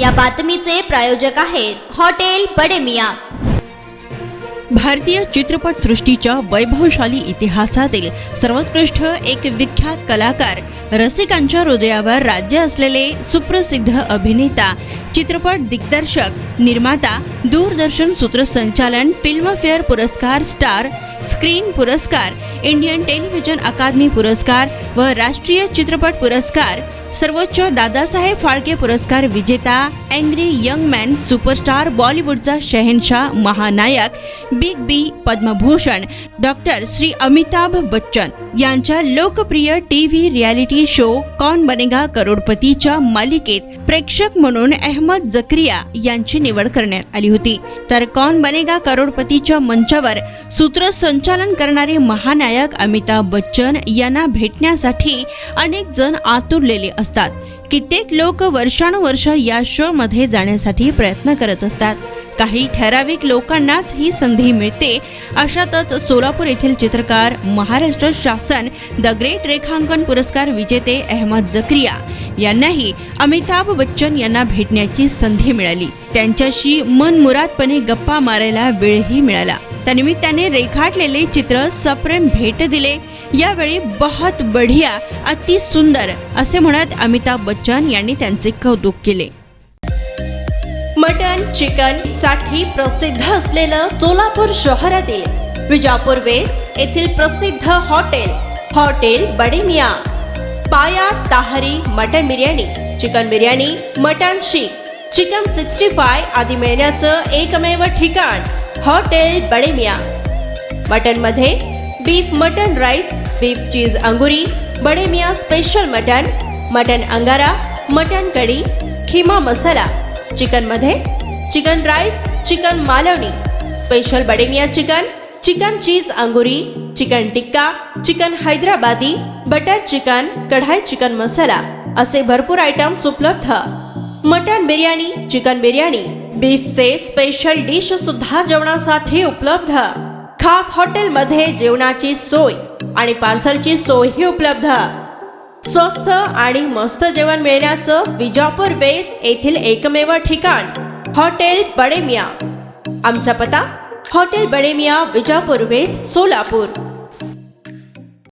या बातमीचे प्रायोजक आहेत हॉटेल बडे मियां। भारतीय चित्रपट सृष्टीच्या वैभवशाली इतिहासातील सर्वोत्कृष्ट एक विख्यात कलाकार, रसिकांच्या हृदयावर राज्य असलेले सुप्रसिद्ध अभिनेता, चित्रपट दिग्दर्शक, निर्माता, दूरदर्शन सूत्रसंचालन, फिल्मफेअर पुरस्कार, स्टार स्क्रीन पुरस्कार, इंडियन टेलिव्हिजन अकादमी पुरस्कार व राष्ट्रीय चित्रपट पुरस्कार, सर्वोच्च दादासाहेब फाळके पुरस्कार विजेता, अँग्री यंग मॅन सुपरस्टार, बॉलिवूडचा शहनशाह, महानायक, बिग बी, पद्मभूषण, डॉक्टर श्री अमिताभ बच्चन यांच्या लोकप्रिय टीव्ही रियालिटी शो कौन बनेगा करोडपतीच्या मालिकेत प्रेक्षक म्हणून अहमद जकरिया यांची निवड करण्यात आली होती। तर कौन बनेगा करोडपतीच्या मंचावर सूत्रसंचालन करणारे महानायक अमिताभ बच्चन यांना भेटण्यासाठी अनेक जण आतुरलेले असतात। कित्येक लोक वर्षानुवर्ष या शो मध्ये जाण्यासाठी प्रयत्न करत असतात। काही ठराविक लोकांनाच ही संधी मिळते। अशातच सोलापूर येथील चित्रकार, महाराष्ट्र शासन द ग्रेट रेखांकन पुरस्कार विजेते अहमद जकरिया यांनाही अमिताभ बच्चन यांना भेटण्याची संधी मिळाली। त्यांच्याशी मनमुरादपणे गप्पा मारायला वेळही मिळाला। त्यानिमित्ताने रेखाटलेले चित्र सप्रेम भेट दिले। यावेळी बहुत बढ़िया, अति सुंदर असे म्हणत अमिताभ बच्चन यांनी त्यांचे कौतुक केले। मटन चिकन साठी प्रसिद्ध असलेलं सोलापूर शहरातील विजापूर वेस्ट येथील प्रसिद्ध हॉटेल बडे मियां, पाया ताहरी mutton biryani, chicken biryani, mutton शीख, चिकन 65 आदी मिळण्याचं एकमेव ठिकाण हॉटेल बडे मियां। मटन मध्ये beef mutton rice, beef cheese अंगुरी, Bade Miyan special mutton, mutton अंगारा, मटन कढी, खिमा मसाला। चिकन मध्ये chicken rice, chicken Malvani, special Bade Miyan chicken, chicken cheese अंगुरी, chicken tikka, chicken Hyderabadi, butter chicken, kadai chicken masala असे भरपूर आयटम्स उपलब्ध। मटन बिर्याणी, चिकन बिर्याणी, बीफचे स्पेशल डिश सुद्धा जेवणासाठी उपलब्ध। खास हॉटेलमध्ये जेवणाची सोय आणि पार्सलची सोयही उपलब्ध। स्वस्त आणि मस्त जेवण मिळण्याचं विजापूर वेस्ट येथील एकमेव ठिकाण हॉटेल बडे मियां। आमचा पत्ता हॉटेल बडे मियां, विजापूर वेस्ट, सोलापूर।